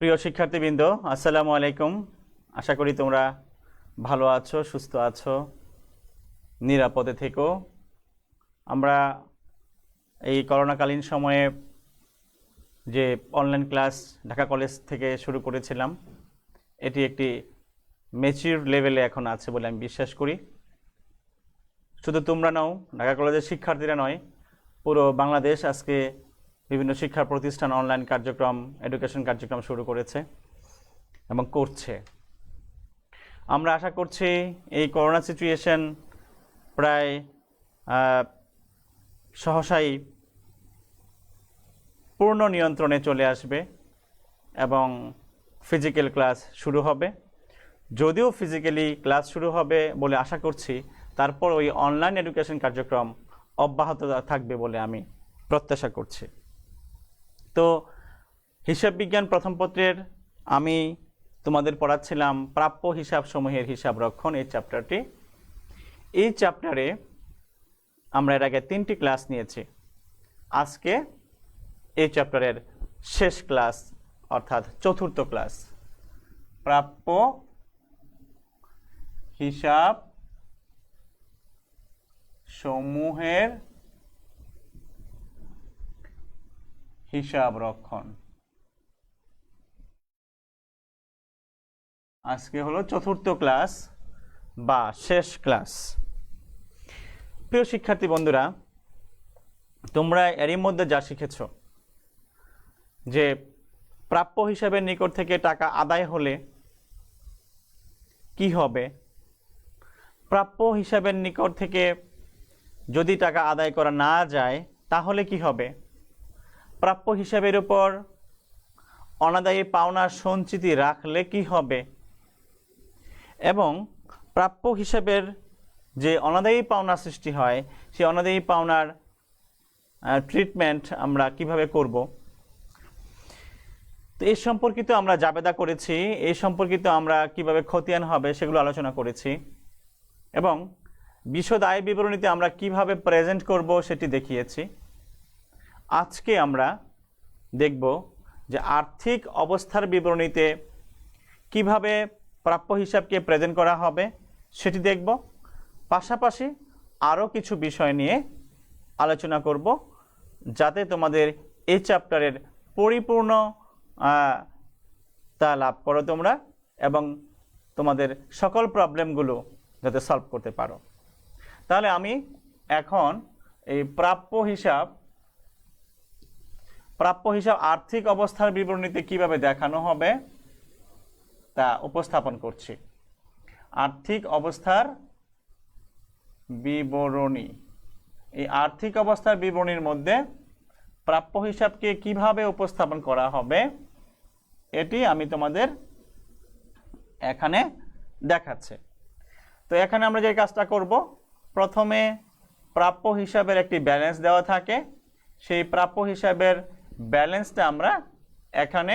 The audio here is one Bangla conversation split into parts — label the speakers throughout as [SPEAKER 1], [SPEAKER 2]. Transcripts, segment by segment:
[SPEAKER 1] প্রিয় শিক্ষার্থীবৃন্দ, আসসালামু আলাইকুম। আশা করি তোমরা ভালো আছো, সুস্থ আছো, নিরাপদে থেকো। আমরা এই করোনাকালীন সময়ে যে অনলাইন ক্লাস ঢাকা কলেজ থেকে শুরু করেছিলাম, এটি একটি ম্যাচিউর লেভেলে এখন আছে বলে আমি বিশ্বাস করি। শুধু তোমরা নাও, ঢাকা কলেজের শিক্ষার্থীরা নয়, পুরো বাংলাদেশ আজকে বিভিন্ন শিক্ষা প্রতিষ্ঠান অনলাইন কার্যক্রম, এডুকেশন কার্যক্রম শুরু করেছে এবং করছে। আমরা আশা করছি এই করোনা সিচুয়েশন প্রায় সহসাই পূর্ণ নিয়ন্ত্রণে চলে আসবে এবং ফিজিক্যাল ক্লাস শুরু হবে। যদিও ফিজিক্যালি ক্লাস শুরু হবে বলে আশা করছি, তারপর ওই অনলাইন এডুকেশন কার্যক্রম অব্যাহত থাকবে বলে আমি প্রত্যাশা করছি। তো হিসাব বিজ্ঞান প্রথম পত্রের আমি তোমাদের পড়াচ্ছিলাম প্রাপ্য হিসাব সমূহের হিসাব রক্ষণ, এই চ্যাপ্টারটি। এই চ্যাপ্টারে আমরা এর আগে 3টি ক্লাস নিয়েছি। আজকে এই চ্যাপ্টারের শেষ ক্লাস, অর্থাৎ চতুর্থ ক্লাস, প্রাপ্য হিসাব সমূহের হিসাব রক্ষণ। আজকে হলো চতুর্থ ক্লাস বা শেষ ক্লাস। প্রিয় শিক্ষার্থী বন্ধুরা, তোমরা এরই মধ্যে যা শিখেছ যে প্রাপ্য হিসাবের নিকট থেকে টাকা আদায় হলে কি হবে, প্রাপ্য হিসাবের নিকট থেকে যদি টাকা আদায় করা না যায় তাহলে কি হবে, প্রাপ্য হিসাবের উপর অনাদায়ী পাওনার সঞ্চিতি রাখলে কি হবে, এবং প্রাপ্য হিসাবের যে অনাদায়ী পাওনা সৃষ্টি হয় সেই অনাদায়ী পাওনার ট্রিটমেন্ট আমরা কিভাবে করব, তো এই সম্পর্কিত আমরা জাবেদা করেছি। এই সম্পর্কিত আমরা কিভাবে খতিয়ান হবে সেগুলো আলোচনা করেছি এবং বিশদ আয় বিবরণীতে আমরা কিভাবে প্রেজেন্ট করব সেটি দেখিয়েছি। আজকে আমরা দেখব যে আর্থিক অবস্থার বিবরণীতে কিভাবে প্রাপ্য হিসাবকে প্রেজেন্ট করা হবে সেটি দেখব। পাশাপাশি আরও কিছু বিষয় নিয়ে আলোচনা করব যাতে তোমাদের এই চ্যাপ্টারের পরিপূর্ণ তা লাভ করো তোমরা এবং তোমাদের সকল প্রবলেমগুলো যাতে সলভ করতে পারো। তাহলে আমি এখন এই প্রাপ্য হিসাব আর্থিক অবস্থার বিবরণীতে কিভাবে দেখানো হবে তা উপস্থাপন করছি। আর্থিক অবস্থার বিবরণী, এই আর্থিক অবস্থার বিবরণীর মধ্যে প্রাপ্য হিসাবকে কিভাবে উপস্থাপন করা হবে এটি আমি তোমাদের এখানে দেখাচ্ছি। তো এখানে আমরা যে কাজটা করব, প্রথমে প্রাপ্য হিসাবের একটি ব্যালেন্স দেওয়া থাকে, সেই প্রাপ্য হিসাবের ব্যালেন্সটা আমরা এখানে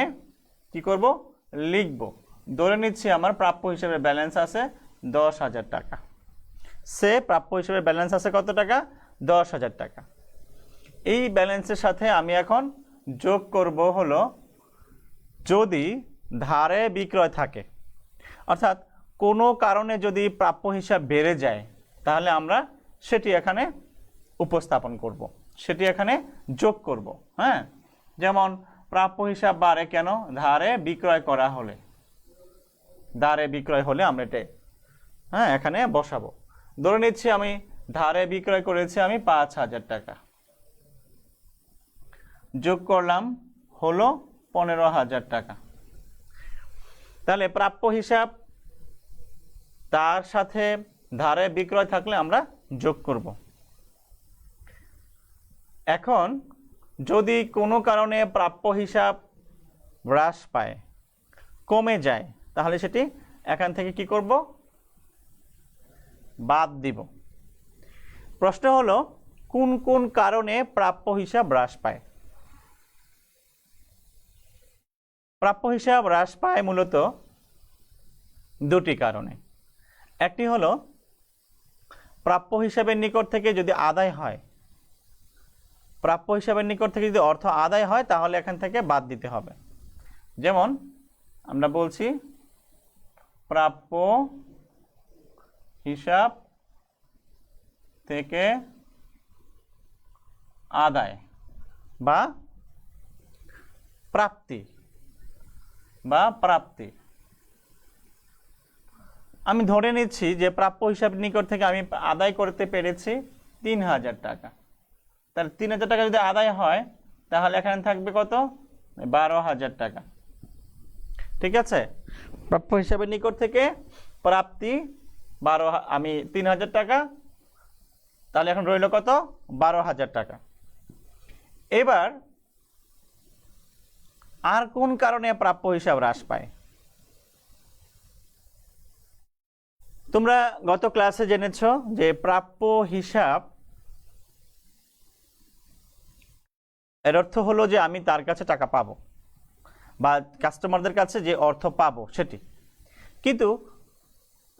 [SPEAKER 1] কি করব, লিখব। ধরে নিচ্ছি আমার প্রাপ্য হিসাবের ব্যালেন্স আছে 10,000 টাকা। সে প্রাপ্য হিসাবের ব্যালেন্স আছে কত টাকা? 10,000 টাকা। এই ব্যালেন্সের সাথে আমি এখন যোগ করব হলো যদি ধারে বিক্রয় থাকে, অর্থাৎ কোনো কারণে যদি প্রাপ্য হিসাব বেড়ে যায় তাহলে আমরা সেটি এখানে উপস্থাপন করব, সেটি এখানে যোগ করব। হ্যাঁ, যেমন প্রাপ্য হিসাব বাড়ে কেন? ধারে বিক্রয় করা হলে, ধারে বিক্রয় হলে আমরা এটা এখানে বসাবো। ধরে নিচ্ছি আমি ধারে বিক্রয় করেছি আমি 5,000 টাকা, যোগ করলাম হলো 15,000 টাকা। তাহলে প্রাপ্য হিসাব তার সাথে ধারে বিক্রয় থাকলে আমরা যোগ করব। এখন যদি কোনো কারণে প্রাপ্য হিসাব হ্রাস পায়, কমে যায়, তাহলে সেটি এখান থেকে কি করব, বাদ দিব। প্রশ্ন হলো কোন কোন কারণে প্রাপ্য হিসাব হ্রাস পায়। প্রাপ্য হিসাব হ্রাস পায় মূলত দুটি কারণে। একটি হলো প্রাপ্য হিসাবের নিকট থেকে যদি আদায় হয়, প্রাপ্য হিসাবের নিকট থেকে যদি অর্থ আদায় হয় তাহলে এখান থেকে বাদ দিতে হবে। যেমন আমরা বলছি প্রাপ্য হিসাব থেকে আদায় বা প্রাপ্তি আমি ধরে নিচ্ছি যে প্রাপ্য হিসাব নিকট থেকে আমি আদায় করতে পেরেছি ৩,০০০ টাকা। তাহলে ৩,০০০ টাকা যদি আদায় হয় তাহলে এখানে থাকবে কত? ১২,০০০ টাকা। ঠিক আছে, প্রাপ্য হিসাবের নিকট থেকে প্রাপ্তি আমি ৩,০০০ টাকা, তাহলে এখন রইল কত? ১২,০০০ টাকা। এবার আর কোন কারণে প্রাপ্য হিসাব হ্রাস পায়? তোমরা গত ক্লাসে জেনেছ যে প্রাপ্য হিসাব এর অর্থ হলো যে আমি তার কাছে টাকা পাবো বা কাস্টমারদের কাছে যে অর্থ পাবো সেটি, কিন্তু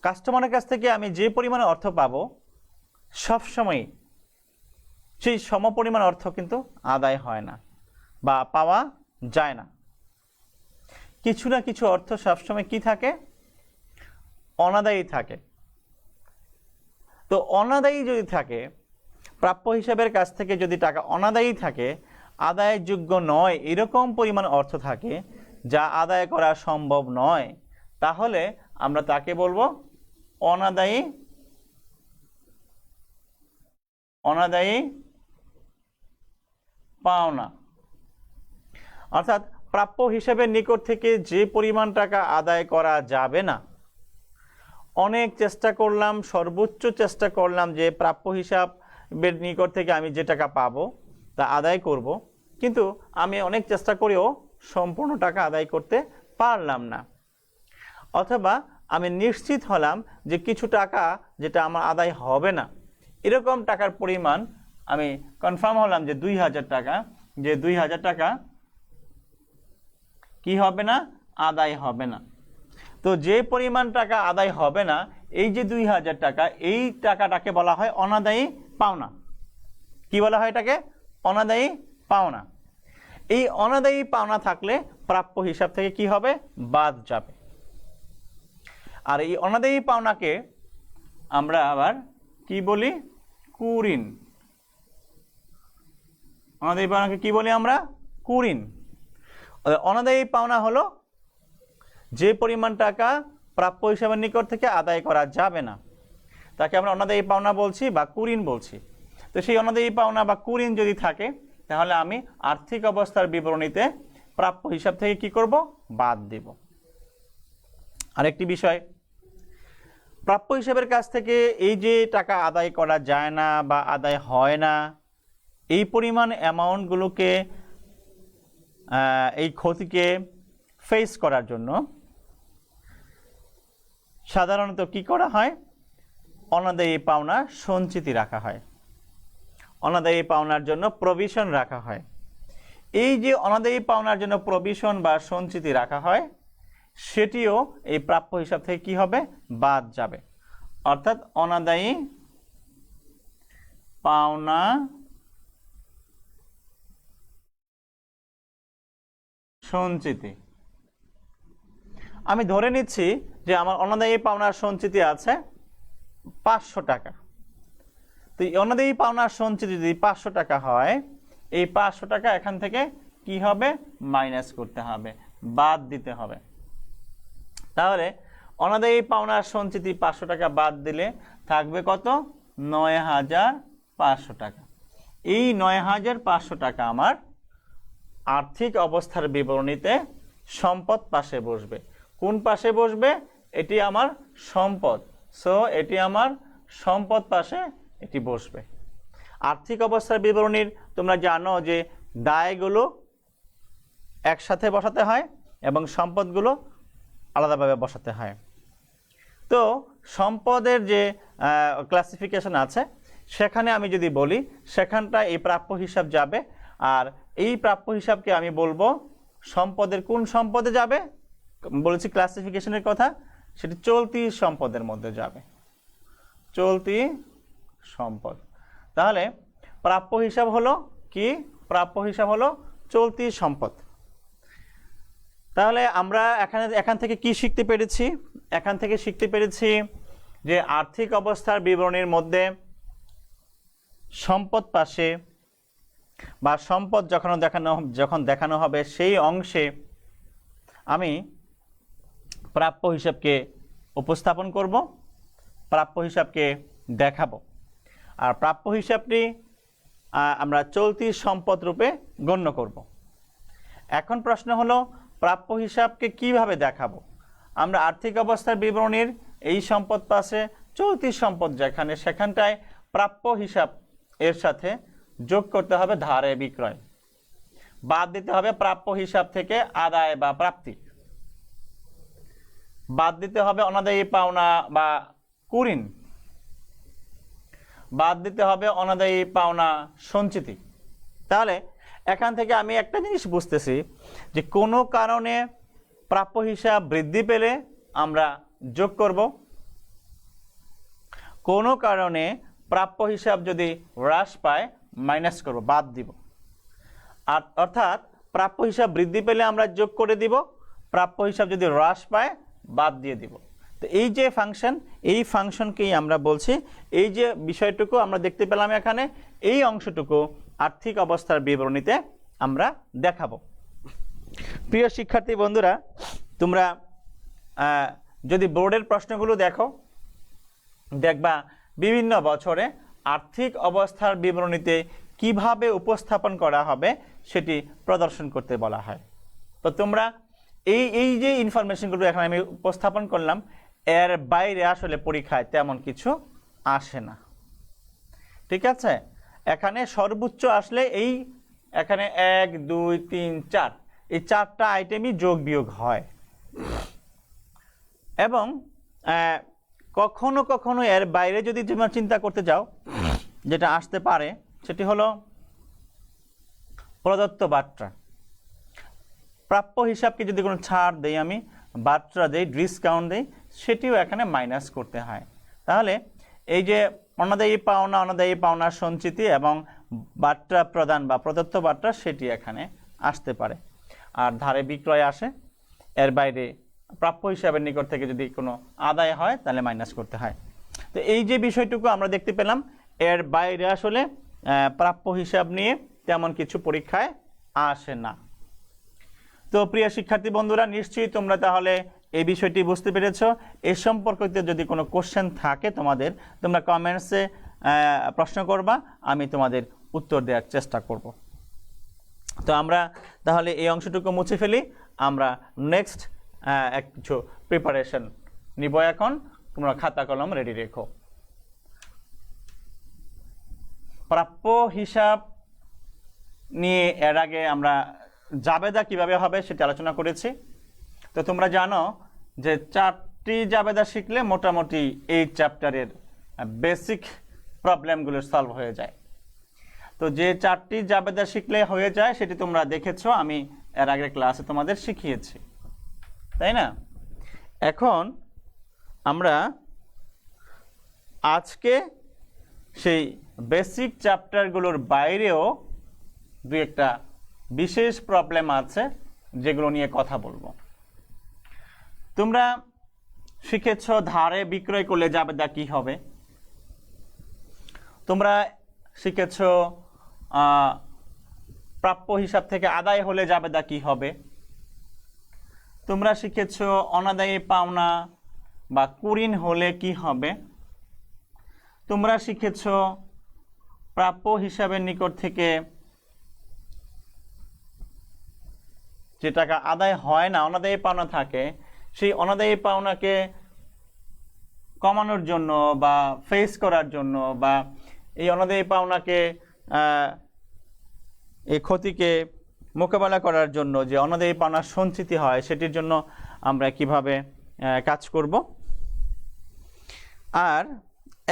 [SPEAKER 1] কাস্টমারের কাছ থেকে আমি যে পরিমাণে অর্থ পাবো সবসময় সেই সমপরিমাণ অর্থ কিন্তু আদায় হয় না বা পাওয়া যায় না। কিছু না কিছু অর্থ সবসময় কি থাকে? অনাদায়ী থাকে। তো অনাদায়ী যদি থাকে, প্রাপ্য হিসাবের কাছ থেকে যদি টাকা অনাদায়ী থাকে, আদায়ের যোগ্য নয় এরকম পরিমাণ অর্থ থাকে যা আদায় করা সম্ভব নয়, তাহলে আমরা তাকে বলবো অনাদায়ী পাওনা। অর্থাৎ প্রাপ্য হিসাবের নিকট থেকে যে পরিমাণ টাকা আদায় করা যাবে না, অনেক চেষ্টা করলাম, সর্বোচ্চ চেষ্টা করলাম যে প্রাপ্য হিসাবের নিকট থেকে আমি যে টাকা পাবো তা আদায় করব, কিন্তু আমি অনেক চেষ্টা করেও সম্পূর্ণ টাকা আদায় করতে পারলাম না। অথবা আমি নিশ্চিত হলাম যে কিছু টাকা যেটা আমার আদায় হবে না, এরকম টাকার পরিমাণ আমি কনফার্ম হলাম যে ২,০০০ টাকা, যে ২,০০০ টাকা কি হবে না? আদায় হবে না। তো যে পরিমাণ টাকা আদায় হবে না, এই যে ২,০০০ টাকা, এই টাকাটাকে বলা হয় অনাদায়ী পাওনা। কি বলা হয় এটাকে? অনাদায়ী পাওনা। এই অনাদায়ী পাওনা থাকলে প্রাপ্য হিসাব থেকে কি হবে? বাদ যাবে। আর এই অনাদায়ী পাওনাকে আমরা আবার কি বলি? কুঋণ। অনাদায়ী পাওনাকে কি বলি আমরা? কুঋণ। অনাদায়ী পাওনা হলো যে পরিমাণ টাকা প্রাপ্য হিসাবের নিকট থেকে আদায় করা যাবে না, তাকে আমরা অনাদায়ী পাওনা বলছি বা কুঋণ বলছি। তো সেই অনাদায়ী পাওনা বা কুঋণ যদি থাকে, তাহলে আমি আর্থিক অবস্থার বিবরণীতে প্রাপ্য হিসাব থেকে কি করব? বাদ দেব। আরেকটি বিষয়, প্রাপ্য হিসাবের কাছ থেকে এই যে টাকা আদায় করা যায় না বা আদায় হয় না, এই পরিমাণ অ্যামাউন্টগুলোকে, এই ক্ষতিকে ফেস করার জন্য সাধারণত কি করা হয়? অনাদায়ী পাওনা সঞ্চিতি রাখা হয়, অনাদায়ী পাওনার জন্য প্রভিশন রাখা হয়। এই যে অনাদায়ী পাওনার জন্য প্রভিশন বা সঞ্চিতি রাখা হয়, সেটিও এই প্রাপ্য হিসাব থেকে কি হবে? বাদ যাবে। অর্থাৎ অনাদায়ী পাওনা সঞ্চিতি। আমি ধরে নিচ্ছি যে আমার অনাদায়ী পাওনার সঞ্চিতি আছে ৫০০ টাকা। তো এই অনাদায়ী পাওনার সঞ্চিতি যদি ৫০০ টাকা হয়, এই ৫০০ টাকা এখান থেকে কি হবে? মাইনাস করতে হবে, বাদ দিতে হবে। তাহলে অনাদায়ী পাওনার সঞ্চিতি ৫০০ টাকা বাদ দিলে থাকবে কত? ৯,৫০০ টাকা। এই ৯,৫০০ টাকা আমার আর্থিক অবস্থার বিবরণীতে সম্পদ পাশে বসবে। কোন পাশে বসবে? এটি আমার সম্পদ, সো এটি আমার সম্পদ পাশে এটি বসবে। আর্থিক অবস্থার বিবরণীর তোমরা জানো যে দায়গুলো একসাথে বসাতে হয় এবং সম্পদগুলো আলাদাভাবে বসাতে হয়। তো সম্পদের যে ক্লাসিফিকেশন আছে, সেখানে আমি যদি বলি, সেখানটা এই প্রাপ্য হিসাব যাবে। আর এই প্রাপ্য হিসাবকে আমি বলবো সম্পদের কোন সম্পদে যাবে? বলেছি ক্লাসিফিকেশনের কথা, সেটি চলতি সম্পদের মধ্যে যাবে, চলতি সম্পদ। তাহলে প্রাপ্য হিসাব হলো কি? প্রাপ্য হিসাব হলো চলতি সম্পদ। তাহলে আমরা এখান থেকে কি শিখতে পেরেছি? এখান থেকে শিখতে পেরেছি যে আর্থিক অবস্থার বিবরণীর মধ্যে সম্পদ পাশে বা সম্পদ যখন দেখানো হবে সেই অংশে আমি প্রাপ্য হিসাবকে উপস্থাপন করব, প্রাপ্য হিসাবকে দেখাবো। আর প্রাপ্য হিসাবটি আমরা চলতি সম্পদ রূপে গণ্য করব। এখন প্রশ্ন হলো প্রাপ্য হিসাবকে কিভাবে দেখাবো? আমরা আর্থিক অবস্থার বিবরণীর এই সম্পদ পাশে চলতি সম্পদ যেখানে সেখানটায় প্রাপ্য হিসাব এর সাথে যোগ করতে হবে ধারে বিক্রয়, বাদ দিতে হবে প্রাপ্য হিসাব থেকে আদায় বা প্রাপ্তি, বাদ দিতে হবে অনাদায়ী পাওনা বা কুঋণ, বাদ দিতে হবে অনাদায়ী পাওনা সঞ্চিতি। তাহলে এখান থেকে আমি একটা জিনিস বুঝতেছি যে কোনো কারণে প্রাপ্য হিসাব বৃদ্ধি পেলে আমরা যোগ করব, কোনো কারণে প্রাপ্য হিসাব যদি হ্রাস পায় মাইনাস করব, বাদ দিব। আর অর্থাৎ প্রাপ্য হিসাব বৃদ্ধি পেলে আমরা যোগ করে দিব, প্রাপ্য হিসাব যদি হ্রাস পায় বাদ দিয়ে দিব। তো এই যে ফাংশন, এই ফাংশনকেই আমরা বলছি, এই যে বিষয়টুকু আমরা দেখতে পেলাম এখানে, এই অংশটুকু আর্থিক অবস্থার বিবরণীতে আমরা দেখাবো। প্রিয় শিক্ষার্থী বন্ধুরা, তোমরা যদি বোর্ডের প্রশ্নগুলো দেখো, দেখবা বিভিন্ন বছরে আর্থিক অবস্থার বিবরণীতে কিভাবে উপস্থাপন করা হবে সেটি প্রদর্শন করতে বলা হয়। তো তোমরা এই যে ইনফরমেশনগুলো এখানে আমি উপস্থাপন করলাম, এর বাইরে আসলে পরীক্ষায় তেমন কিছু আসে না, ঠিক আছে? এখানে সর্বোচ্চ আসলে এখানে 1 2 3 4 এই 4টা আইটেমই যোগ বিয়োগ হয়। এবং কখনো কখনো এর বাইরে যদি তোমরা চিন্তা করতে যাও, যেটা আসতে পারে সেটি হলো প্রদত্ত বাট্রা। প্রাপ্য হিসাবকে যদি কোনো ছাড় দেই, আমি বাট্রা দেই, ডিসকাউন্ট দেই, সেটিও এখানে মাইনাস করতে হয়। তাহলে এই যে অনাদায়ী পাওনা সঞ্চিতি এবং বাট্রা প্রদান বা প্রদত্ত বাট্রা, সেটি এখানে আসতে পারে। আর ধারে বিক্রয় আসে, এর বাইরে প্রাপ্য হিসাবের নিকট থেকে যদি কোনো আদায় হয় তাহলে মাইনাস করতে হয়। তো এই যে বিষয়টুকু আমরা দেখতে পেলাম, এর বাইরে আসলে প্রাপ্য হিসাব নিয়ে তেমন কিছু পরীক্ষায় আসে না। তো প্রিয় শিক্ষার্থী বন্ধুরা, নিশ্চয়ই তোমরা তাহলে এই বিষয়টি বুঝতে পেরেছ। এ সম্পর্কিত যদি কোনো কোশ্চেন থাকে তোমাদের, তোমরা কমেন্টসে প্রশ্ন করবা, আমি তোমাদের উত্তর দেওয়ার চেষ্টা করব। তো আমরা তাহলে এই অংশটুকু মুছে ফেলি, আমরা নেক্সট কিছু প্রিপারেশন নিব। এখন তোমরা খাতা কলম রেডি রেখো। প্রাপ্য হিসাব নিয়ে এর আগে আমরা জাবেদা কিভাবে হবে সেটা আলোচনা করেছি। তো তোমরা জানো যে 4টি জাবেদা শিখলে মোটামুটি এই চ্যাপ্টারের বেসিক প্রবলেমগুলো সলভ হয়ে যায়। তো যে 4টি জাবেদা শিখলে হয়ে যায় সেটি তোমরা দেখেছো, আমি এর আগের ক্লাসে তোমাদের শিখিয়েছি, তাই না? এখন আমরা আজকে সেই বেসিক চ্যাপ্টারগুলোর বাইরেও দু একটা বিশেষ প্রবলেম আছে যেগুলো নিয়ে কথা বলবো। তোমরা শিখেছ ধারে বিক্রয় করলে জাবেদা কি হবে, তোমরা শিখেছ প্রাপ্য হিসাব থেকে আদায় হলে জাবেদা কি হবে, তোমরা শিখেছ অনাদায়ী পাওনা বা কুঋণ হলে কি হবে, তোমরা শিখেছ প্রাপ্য হিসাবের নিকট থেকে যে টাকা আদায় হয় না, অনাদায়ী পাওনা থাকে, সেই অনাদায়ী পাওনাকে কমানোর জন্য বা ফেস করার জন্য বা এই অনাদায়ী পাওনাকে এই ক্ষতিকে মোকাবেলা করার জন্য যে অনাদায়ী পাওনার সঞ্চিতি হয় সেটির জন্য আমরা কিভাবে কাজ করব। আর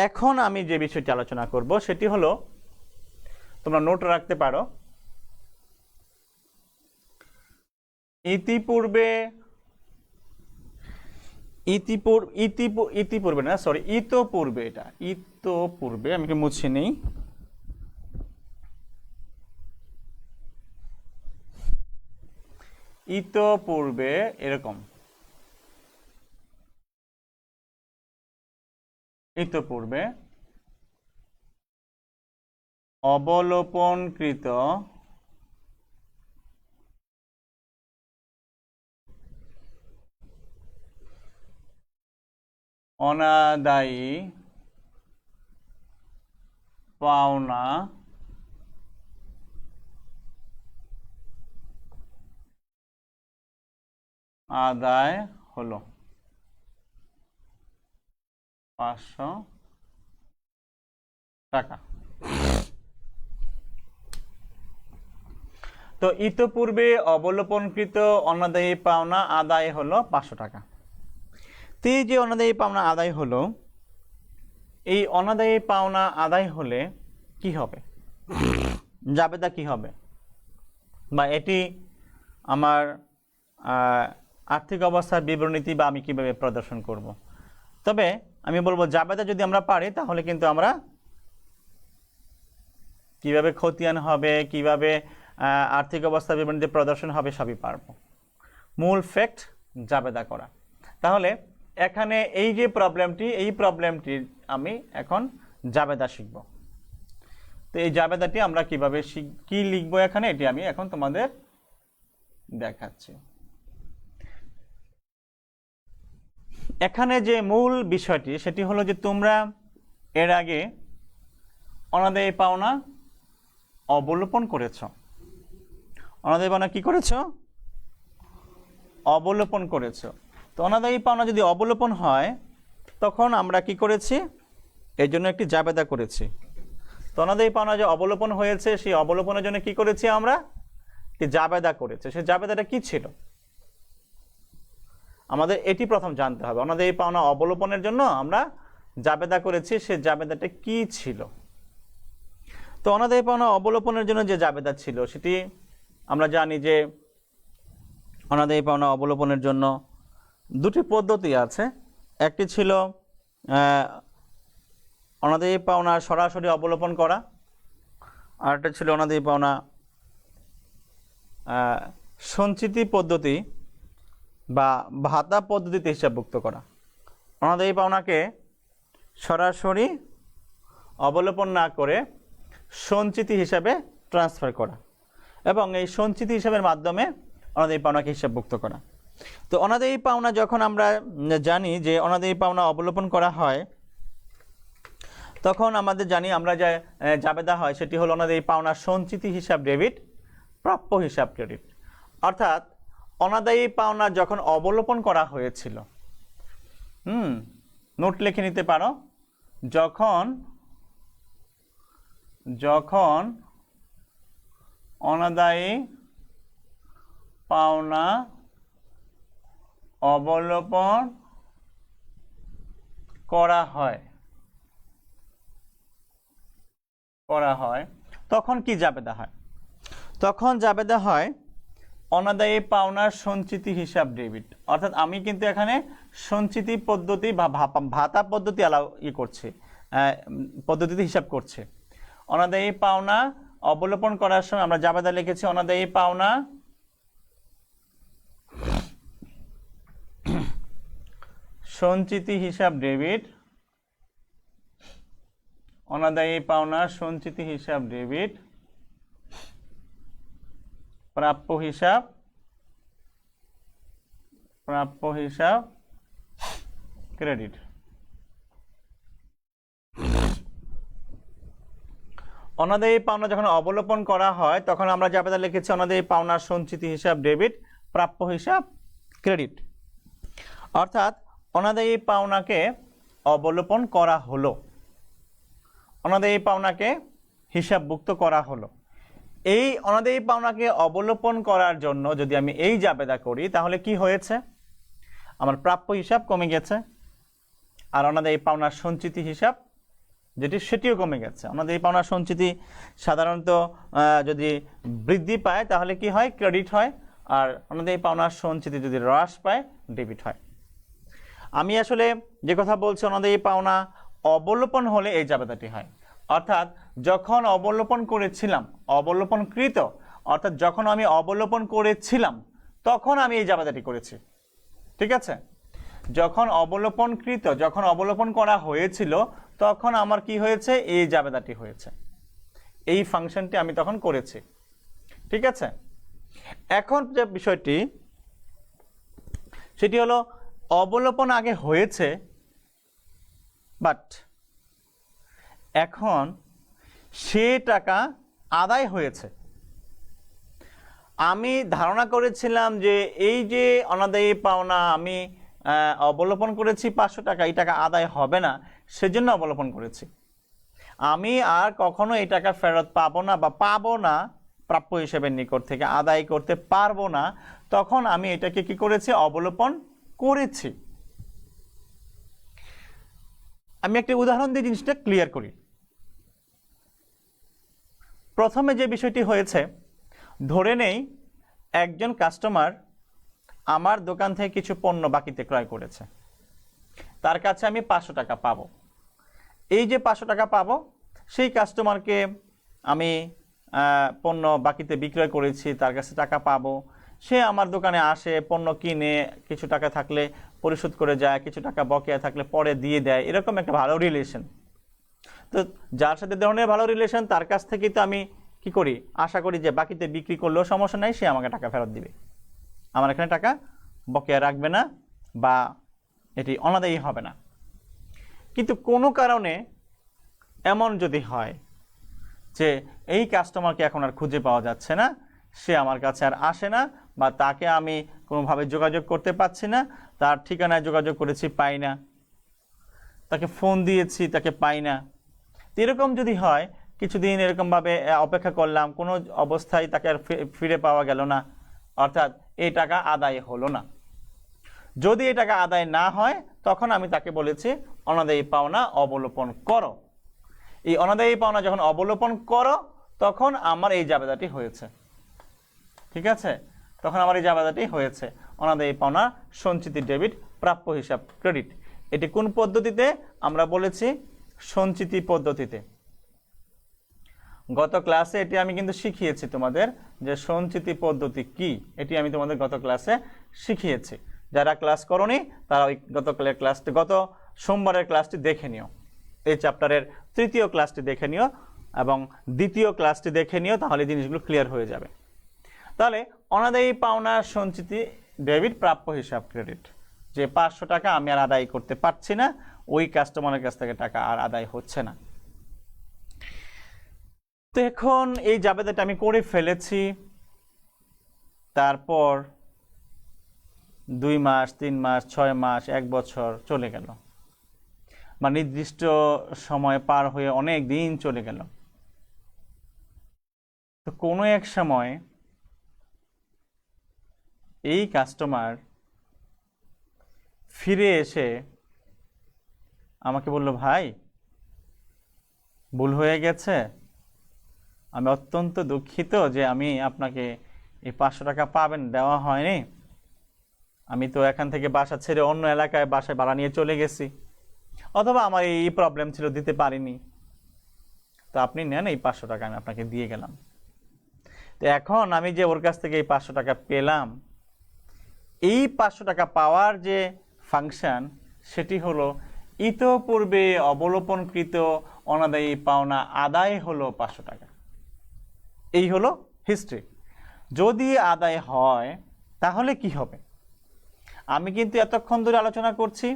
[SPEAKER 1] এখন আমি যে বিষয়টি আলোচনা করব সেটি হলো, তোমরা নোট রাখতে পারো, ইতিপূর্বে এটা ইতোপূর্বে আমি মুছে নেই। ইতপূর্বে এরকম ইতপূর্বে অবলোপনকৃত অনাদায়ী পাওনা আদায় হলো 500 টাকা। তো ইতপূর্বে অবলোপনকৃত অনাদায়ী পাওনা আদায় হলো 500 টাকা। তো এই যে অনাদায়ী পাওনা আদায় হলো, এই অনাদায়ী পাওনা আদায় হলে কি হবে, জাবেদা কি হবে, বা এটি আমার আর্থিক অবস্থার বিবরণীতি বা আমি কিভাবে প্রদর্শন করব। তবে আমি বলবো জাবেদা যদি আমরা পারি তাহলে কিন্তু আমরা কিভাবে খতিয়ান হবে, কিভাবে আর্থিক অবস্থার বিবরণীতে প্রদর্শন হবে সবই পারবো। মূল ফ্যাক্ট জাবেদা করা। তাহলে এখানে এই যে প্রবলেমটি, এই প্রবলেমটি আমি এখন জাবেদা শিখব। তো এই জাবেদাটি আমরা কিভাবে কি লিখবো এখানে, এটি আমি এখন তোমাদের দেখাচ্ছি। এখানে যে মূল বিষয়টি সেটি হলো যে তোমরা এর আগে অনাদায়ী পাওনা অবলোপন করেছ। অনাদায়ী পাওনা কি করেছ? অবলোপন করেছ। তো অনাদায়ী পাওনা যদি অবলোপন হয় তখন আমরা কি করেছি, এর জন্য একটি জাবেদা করেছি। তো অনাদায়ী পাওনা যে অবলোপন হয়েছে সেই অবলোপনের জন্য কি করেছি আমরা, একটি জাবেদা করেছি। সেই জাবেদাটা কি ছিল আমাদের এটি প্রথম জানতে হবে। অনাদায়ী পাওনা অবলোপনের জন্য আমরা জাবেদা করেছি, সেই জাবেদাটা কি ছিল। তো অনাদায়ী পাওনা অবলোপনের জন্য যে জাবেদা ছিল সেটি আমরা জানি যে অনাদায়ী পাওনা অবলোপনের জন্য দুটি পদ্ধতি আছে। একটি ছিল অনাদায়ী পাওনা সরাসরি অবলোপন করা, আর একটা ছিল অনাদায়ী পাওনা সঞ্চিতি পদ্ধতি বা ভাতা পদ্ধতিতে হিসাবভুক্ত করা। অনাদায়ী পাওনাকে সরাসরি অবলোপন না করে সঞ্চিতি হিসাবে ট্রান্সফার করা এবং এই সঞ্চিতি হিসাবের মাধ্যমে অনাদায়ী পাওনাকে হিসাবভুক্ত করা। তো অনাদায়ী পাওনা যখন আমরা জানি যে অনাদায়ী পাওনা অবলোপন করা হয় তখন আমাদের জানি আমরা যে জাবেদা হয় সেটি হলো অনাদায়ী পাওনা সঞ্চিতি হিসাব ডেবিট, প্রাপ্য হিসাব ক্রেডিট। অর্থাৎ অনাদায়ী পাওনা যখন অবলোপন করা হয়েছিল, নোট লিখে নিতে পারো, যখন অনাদায়ী পাওনা অবলোপন করা হয় তখন কি জাবেদা হয়? তখন জাবেদা হয় অনাদায়ী পাওনার সঞ্চিতি হিসাব ডেবিট। অর্থাৎ আমি কিন্তু এখানে সঞ্চিতি পদ্ধতি বা ভাতা পদ্ধতি করছি, পদ্ধতিতে হিসাব করছে। অনাদায়ী পাওনা অবলোপন করার সময় আমরা জাবেদা লিখেছি অনাদায়ী পাওনা সঞ্চিতি হিসাব ডেবিট, অনাদায়ী পাওনা সঞ্চিতি হিসাব ডেবিট, প্রাপ্য হিসাব ক্রেডিট। অনাদায়ী পাওনা যখন অবলোপন করা হয় তখন আমরা জাবেদা লিখেছি অনাদায়ী পাওনার সঞ্চিতি হিসাব ডেবিট, প্রাপ্য হিসাব ক্রেডিট। অর্থাৎ অনাদায়ী পাওনাকে অবলোপন করা হলো, অনাদায়ী পাওনাকে হিসাবভুক্ত করা হলো। এই অনাদায়ী পাওনাকে অবলোপন করার জন্য যদি আমি এই জাবেদা করি তাহলে কি হয়েছে, আমার প্রাপ্য হিসাব কমে গেছে আর অনাদায়ী পাওনার সঞ্চিতি হিসাব যেটি সেটিও কমে গেছে। অনাদায়ী পাওনার সঞ্চিতি সাধারণত যদি বৃদ্ধি পায় তাহলে কি হয়, ক্রেডিট হয়, আর অনাদায়ী পাওনার সঞ্চিতি যদি হ্রাস পায় ডেবিট হয়। আমি আসলে যে কথা বলছি অনাদায়ী পাওনা অবলোপন হলে এই জাবেদাটি হয়। অর্থাৎ যখন অবলোপন করেছিলাম, অবলোপনকৃত, অর্থাৎ যখন আমি অবলোপন করেছিলাম তখন আমি এই জাবেদাটি করেছি। ঠিক আছে, যখন অবলোপন করা হয়েছিল তখন আমার কি হয়েছে, এই জাবেদাটি হয়েছে, এই ফাংশনটি আমি তখন করেছি। ঠিক আছে, এখন যে বিষয়টি সেটি হলো অবলোপন আগে হয়েছে, বাট এখন সে টাকা আদায় হয়েছে। আমি ধারণা করেছিলাম যে এই যে অনাদায়ী পাওনা আমি অবলোপন করেছি 500 টাকা, এই টাকা আদায় হবে না, সেজন্য অবলোপন করেছি। আমি আর কখনো এই টাকা ফেরত পাবো না বা পাবো না, প্রাপ্য হিসেবে নিকট থেকে আদায় করতে পারবো না, তখন আমি এটাকে কি করেছি, অবলোপন করেছি। আমি একটা উদাহরণ দিয়ে জিনিসটা ক্লিয়ার করি। প্রথমে যে বিষয়টি হয়েছে, ধরে নেই একজন কাস্টমার আমার দোকান থেকে কিছু পণ্য বাকিতে ক্রয় করেছে, তার কাছে আমি 500 টাকা পাবো। এই যে 500 টাকা পাবো, সেই কাস্টমারকে আমি পণ্য বাকিতে বিক্রয় করেছি, তার কাছে টাকা পাবো। সে আমার দোকানে আসে, পণ্য কিনে, কিছু টাকা থাকলে পরিশোধ করে যায়, কিছু টাকা বকেয়া থাকলে পরে দিয়ে দেয়, এরকম একটা ভালো রিলেশন। তো যার সাথে ধরনের ভালো রিলেশন, তার কাছ থেকেই তো আমি কি করি, আশা করি যে বাকিতে বিক্রি করলেও সমস্যা নাই, সে আমাকে টাকা ফেরত দিবে, আমার এখানে টাকা বকেয়া রাখবে না বা এটি অনাদায়ী হবে না। কিন্তু কোনো কারণে এমন যদি হয় যে এই কাস্টমারকে এখন আর খুঁজে পাওয়া যাচ্ছে না, সে আমার কাছে আর আসে না, বা তাকে আমি কোনোভাবে যোগাযোগ করতে পারছি না, তার ঠিকানায় যোগাযোগ করেছি পাই না, তাকে ফোন দিয়েছি তাকে পাই না। এরকম যদি হয়, কিছুদিন এরকমভাবে অপেক্ষা করলাম, কোনো অবস্থায় তাকে আর ফিরে পাওয়া গেল না, অর্থাৎ এই টাকা আদায় হলো না। যদি এই টাকা আদায় না হয়, তখন আমি তাকে বলেছি অনাদায়ী পাওনা অবলোপন করো। এই অনাদায়ী পাওনা যখন অবলোপন করো, তখন আমার এই জাবেদাটি হয়েছে। ঠিক আছে, তখন আমার এই জাবেদাটি হয়েছে, অনাদায়ী পাওনা সঞ্চিতি ডেবিট, প্রাপ্য হিসাব ক্রেডিট। এটি কোন পদ্ধতিতে? আমরা বলেছি সঞ্চিতি পদ্ধতিতে। গত ক্লাসে এটি আমি কিন্তু শিখিয়েছি তোমাদের, যে সঞ্চিতি পদ্ধতি কি, এটি আমি তোমাদের গত ক্লাসে শিখিয়েছি। যারা ক্লাস করোনি তারা ওই গত সোমবারের ক্লাসটি দেখে নিও, এই চ্যাপ্টারের 3য় ক্লাসটি দেখে নিও এবং 2য় ক্লাসটি দেখে নিও, তাহলে জিনিসগুলো ক্লিয়ার হয়ে যাবে। তাহলে অনাদায়ী পাওনা সঞ্চিতি ডেবিট, প্রাপ্য হিসাব ক্রেডিট, যে 500 টাকা আমি আর আদায় করতে পারছি না, ওই কাস্টমারের কাছ থেকে টাকা আর আদায় হচ্ছে না। তো এখন এই জাবেদাটা আমি করে ফেলেছি, তারপর 2 মাস, 3 মাস, 6 মাস, 1 বছর চলে গেল, বা নির্দিষ্ট সময় পার হয়ে অনেক দিন চলে গেল। তো কোনো এক সময় এই কাস্টমার ফিরে এসে আমাকে বলল, ভাই ভুল হয়ে গেছে, আমি অত্যন্ত দুঃখিত যে আমি আপনাকে এই 500 টাকা পাবেন দেওয়া হয়নি, আমি তো এখান থেকে বাসা ছেড়ে অন্য এলাকায় বাসায় ভাড়া নিয়ে চলে গেছি, অথবা আমার এই প্রবলেম ছিল দিতে পারিনি, তো আপনি নেন, এই 500 টাকা আমি আপনাকে দিয়ে গেলাম। তো এখন আমি যে ওর কাছ থেকে এই 500 টাকা পেলাম, এই 500 টাকা পাওয়ার যে ফাংশন, সেটি হলো ইতোপূর্বে অবলোপনকৃত অনাদায়ী পাওনা আদায় হলো 500 টাকা। এই হলো হিস্ট্রি। যদি আদায় হয় তাহলে কি হবে? আমি কিন্তু এতক্ষণ ধরে আলোচনা করছি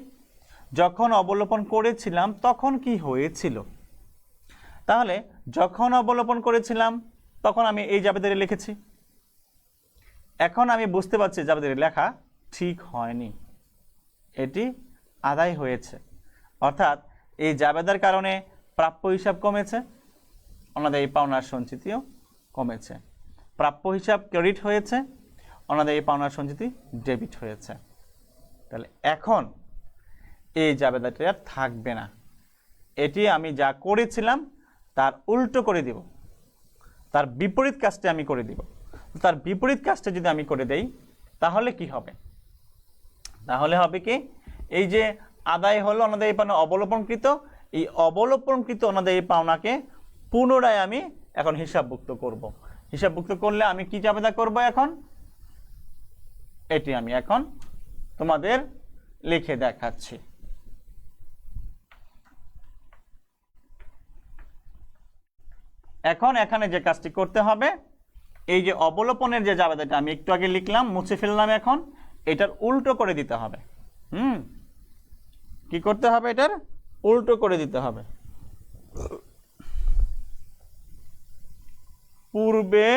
[SPEAKER 1] যখন অবলোপন করেছিলাম তখন কি হয়েছিল। তাহলে যখন অবলোপন করেছিলাম তখন আমি এই জাবেদারে লিখেছি, এখন আমি বুঝতে পারছি জাবেদারে লেখা ঠিক হয়নি, এটি আদায় হয়েছে। অর্থাৎ এই জাবেদার কারণে প্রাপ্য হিসাব কমেছে, অনাদায়ী পাওনার সঞ্চিতিও কমেছে। প্রাপ্য হিসাব ক্রেডিট হয়েছে, অনাদায়ী পাওনার সঞ্চিতি ডেবিট হয়েছে। তাহলে এখন এই জাবেদাটি আর থাকবে না, এটি আমি যা করেছিলাম তার উল্টো করে দিব, তার বিপরীত কাজটি আমি করে দিব। তার বিপরীত কাজটা যদি আমি করে দেই তাহলে কি হবে? তাহলে হবে কি, এই যে আদায় হলো অনাদায়ী পাওনা অবলোপনকৃত, এই অবলোপনকৃত অনাদায়ী পাওনাকে পুনরায় আমি এখন হিসাবভুক্ত করব। হিসাবভুক্ত করলে আমি কি জাবেদা করব? এখন এটি আমি এখন তোমাদের লিখে দেখাচ্ছি। এখন এখানে যে কাজটি করতে হবে, এই যে অবলোপনের যে জাবেদাটা আমি একটু আগে লিখলাম, মুছে ফেললাম, এখন এটার উল্টো করে দিতে হবে। কি করতে হবে? এটার উল্টো করে দিতে হবে। পূর্বে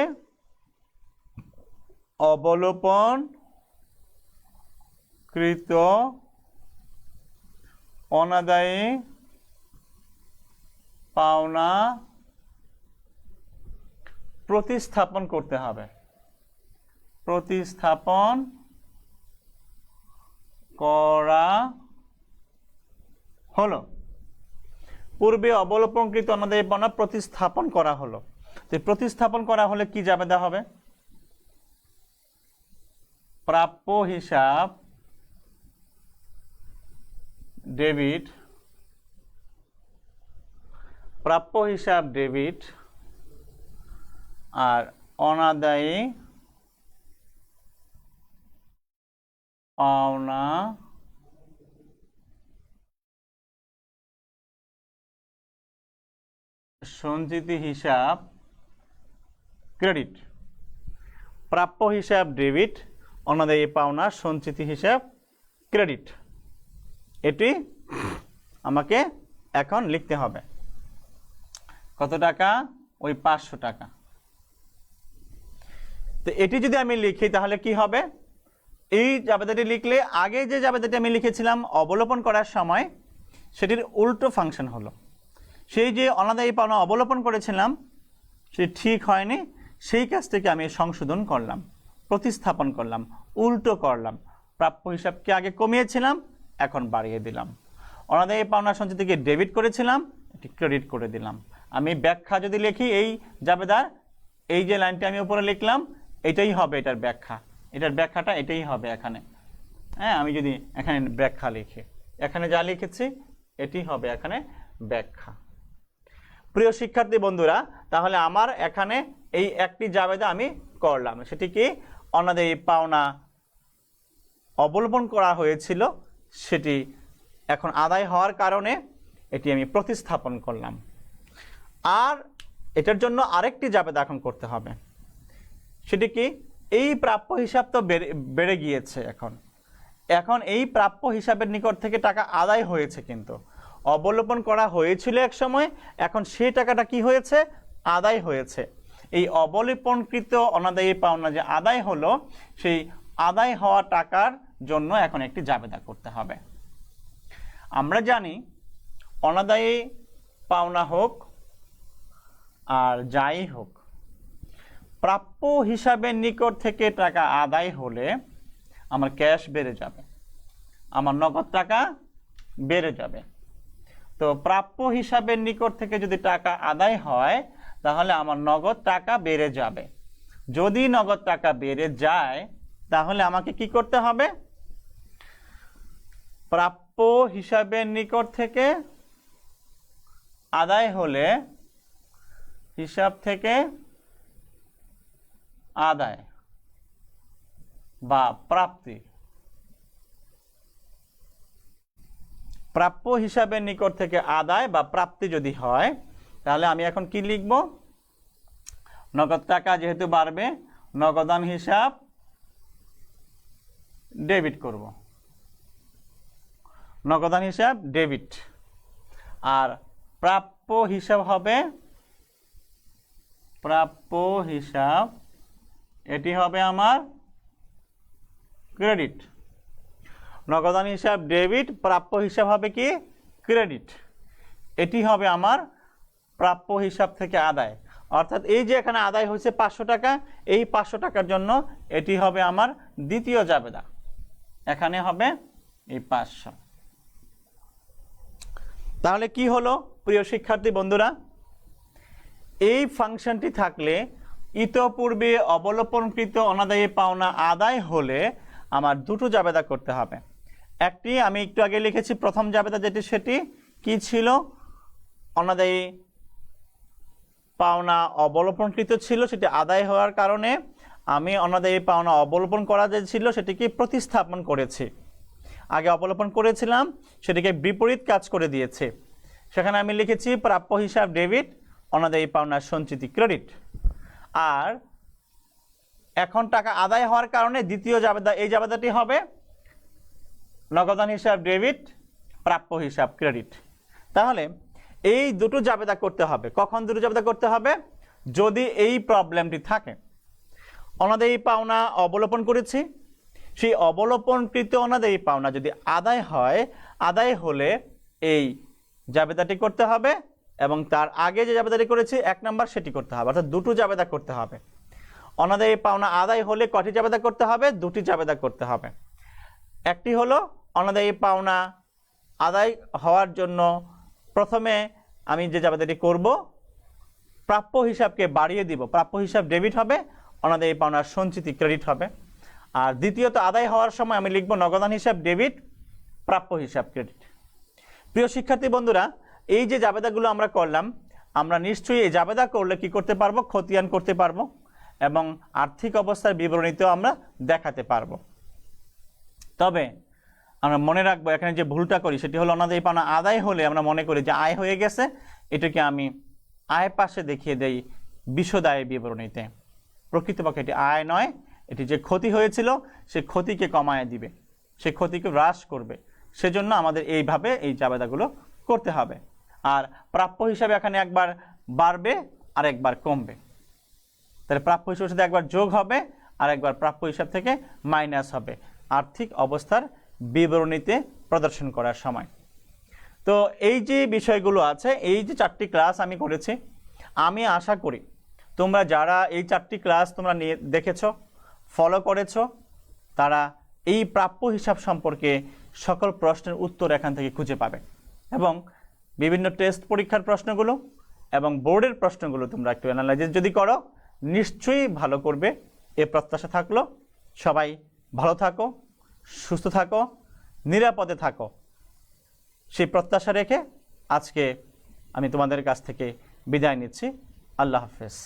[SPEAKER 1] অবলোপন কৃত অনাদায়ী পাওনা প্রতিস্থাপন করতে হবে। প্রতিস্থাপন করা হলো। পূর্বে অবলোপনকৃত অনাদায়ী পাওনা প্রতিস্থাপন করা হলো। তো প্রতিস্থাপন করা হলে কি জাবেদা হবে? প্রাপ্য হিসাব ডেবিট, প্রাপ্য হিসাব ডেবিট, আর অনাদায়ী পাওনা সঞ্চিতি হিসাব ক্রেডিট। প্রাপ্য হিসাব ডেবিট, অনাদায়ী পাওনা সঞ্চিতি হিসাব ক্রেডিট। এটি আমাকে এখন লিখতে হবে। কত টাকা? ওই 500 টাকা। তো এটি যদি আমি লিখি তাহলে কি হবে? এই জাবেদাটি লিখলে আগে যে জাবেদাটি আমি লিখেছিলাম অবলোপন করার সময়, সেটির উল্টো ফাংশন হলো। সেই যে অনাদায়ী পাওনা অবলোপন করেছিলাম সেটি ঠিক হয়নি, সেই কাজটিকে আমি সংশোধন করলাম, প্রতিস্থাপন করলাম, উল্টো করলাম। প্রাপ্য হিসাবকে আগে কমিয়েছিলাম, এখন বাড়িয়ে দিলাম। অনাদায়ী পাওনা সঞ্চিতিকে ডেবিট করেছিলাম, এটি ক্রেডিট করে দিলাম। আমি ব্যাখ্যা যদি লিখি এই জাবেদার, এই যে লাইনটি আমি উপরে লিখলাম, এটাই হবে এটার ব্যাখ্যা। এটার ব্যাখ্যাটা এটাই হবে এখানে। হ্যাঁ, আমি যদি এখানে ব্যাখ্যা লিখি, এখানে যা লিখেছি এটি হবে এখানে ব্যাখ্যা। প্রিয় শিক্ষার্থী বন্ধুরা, তাহলে আমার এখানে এই একটি জাবেদা আমি করলাম, সেটি কি? অনাদায়ী পাওনা অবলোপন করা হয়েছিল, সেটি এখন আদায় হওয়ার কারণে এটি আমি প্রতিস্থাপন করলাম। আর এটার জন্য আরেকটি জাবেদা এখন করতে হবে। সেটি কি? এই প্রাপ্য হিসাব তো বেড়ে গিয়েছে। এখন এই প্রাপ্য হিসাবের নিকট থেকে টাকা আদায় হয়েছে, কিন্তু অবলোপন করা হয়েছিল এক সময়, এখন সেই টাকাটা কি হয়েছে? আদায় হয়েছে। এই অবলোপনকৃত অনাদায়ী পাওনা যে আদায় হলো, সেই আদায় হওয়া টাকার জন্য এখন একটি জাবেদা করতে হবে। আমরা জানি অনাদায়ী পাওনা হোক আর যাই হোক, প্রাপ্য হিসাবের নিকট থেকে টাকা আদায় হলে আমার ক্যাশ বেড়ে যাবে, আমার নগদ টাকা বেড়ে যাবে। তো প্রাপ্য হিসাবের নিকট থেকে যদি টাকা আদায় হয় তাহলে আমার নগদ টাকা বেড়ে যাবে। যদি নগদ টাকা বেড়ে যায় তাহলে আমাকে কি করতে হবে? প্রাপ্য হিসাবের নিকট থেকে আদায় হলে হিসাব থেকে আদায় বা প্রাপ্তি, প্রাপ্য হিসাবের নিকট থেকে আদায় বা প্রাপ্তি যদি হয় তাহলে আমি এখন কি লিখব? নগদ টাকা যেহেতু বাড়বে, নগদান হিসাব ডেবিট করব, নগদান হিসাব ডেবিট। আর প্রাপ্য হিসাব হবে প্রাপ্য হিসাব, এটি হবে আমার ক্রেডিট। নগদান হিসাব ডেবিট, প্রাপ্য হিসাব হবে কি? ক্রেডিট। এটি হবে আমার প্রাপ্য হিসাব থেকে আদায়। অর্থাৎ এই যে এখানে আদায় হয়েছে 500 টাকা, এই 500 টাকার জন্য এটি হবে আমার দ্বিতীয় জাবেদা। এখানে হবে এই 500। তাহলে কি হলো প্রিয় শিক্ষার্থী বন্ধুরা? এই ফাংশনটি থাকলে ইতপূর্বে অবলোপনকৃত অনাদায়ী পাওনা আদায় হলে আমার দুটো জাবেদা করতে হবে। একটি আমি একটু আগে লিখেছি, প্রথম জাবেদা যেটি, সেটি কি ছিল? অনাদায়ী পাওনা অবলোপনকৃত ছিল, সেটি আদায় হওয়ার কারণে আমি অনাদায়ী পাওনা অবলোপন করা যে ছিল সেটিকে প্রতিস্থাপন করেছি। আগে অবলোপন করেছিলাম, সেটিকে বিপরীত কাজ করে দিয়েছে। সেখানে আমি লিখেছি প্রাপ্য হিসাব ডেবিট, অনাদায়ী পাওনার সঞ্চিতি ক্রেডিট। আর এখন টাকা আদায় হওয়ার কারণে দ্বিতীয় জাবেদা, এই জাবেদাটি হবে নগদান হিসাব ডেবিট, প্রাপ্য হিসাব ক্রেডিট। তাহলে এই দুটো জাবেদা করতে হবে। কখন দুটো জাবেদা করতে হবে? যদি এই প্রবলেমটি থাকে, অনাদায়ী পাওনা অবলোপন করেছি, সেই অবলোপনকৃত অনাদায়ী পাওনা যদি আদায় হয়, আদায় হলে এই জাবেদাটি করতে হবে এবং তার আগে যে জাবেদাটি করেছি 1 নম্বর সেটি করতে হবে, অর্থাৎ দুটো জাবেদা করতে হবে। অনাদায়ী পাওনা আদায় হলে কটি জাবেদা করতে হবে? দুটি জাবেদা করতে হবে। একটি হলো অনাদায়ী পাওনা আদায় হওয়ার জন্য প্রথমে আমি যে জাবেদাটি করব, প্রাপ্য হিসাবকে বাড়িয়ে দিব, প্রাপ্য হিসাব ডেবিট হবে, অনাদায়ী পাওনার সঞ্চিতি ক্রেডিট হবে। আর দ্বিতীয়ত আদায় হওয়ার সময় আমি লিখব নগদান হিসাব ডেবিট, প্রাপ্য হিসাব ক্রেডিট। প্রিয় শিক্ষার্থী বন্ধুরা, এই যে জাবেদাগুলো আমরা করলাম, আমরা নিশ্চয়ই এই জাবেদা করলে কি করতে পারবো? খতিয়ান করতে পারবো এবং আর্থিক অবস্থার বিবরণীতেও আমরা দেখাতে পারবো। তবে আমরা মনে রাখবো, এখানে যে ভুলটা করি সেটি হলো অনাদায়ী পাওনা আদায় হলে আমরা মনে করি যে আয় হয়ে গেছে, এটাকে আমি আয় পাশে দেখিয়ে দেই বিশদ আয় বিবরণীতে। প্রকৃতপক্ষে এটি আয় নয়, এটি যে ক্ষতি হয়েছিল সে ক্ষতিকে কমায় দিবে, সে ক্ষতিকে হ্রাস করবে। সেজন্য আমাদের এইভাবে এই জাবেদাগুলো করতে হবে। আর প্রাপ্য হিসাবে এখানে একবার বাড়বে আর একবার কমবে। তাহলে প্রাপ্য হিসাবের সাথে একবার যোগ হবে আর একবার প্রাপ্য হিসাব থেকে মাইনাস হবে আর্থিক অবস্থার বিবরণীতে প্রদর্শন করার সময়। তো এই যে বিষয়গুলো আছে, এই যে 4টি ক্লাস আমি করেছি, আমি আশা করি তোমরা যারা এই 4টি ক্লাস তোমরা নিয়ে দেখেছো, ফলো করেছো, তারা এই প্রাপ্য হিসাব সম্পর্কে সকল প্রশ্নের উত্তর এখান থেকে খুঁজে পাবে এবং বিভিন্ন টেস্ট পরীক্ষার প্রশ্নগুলো এবং বোর্ডের প্রশ্নগুলো তোমরা একটু অ্যানালাইসিস যদি করো, নিশ্চয়ই ভালো করবে এ প্রত্যাশা থাকলো। সবাই ভালো থাকো, সুস্থ থাকো, নিরাপদে থাকো, সেই প্রত্যাশা রেখে আজকে আমি তোমাদের কাছ থেকে বিদায় নিচ্ছি। আল্লাহ হাফেজ।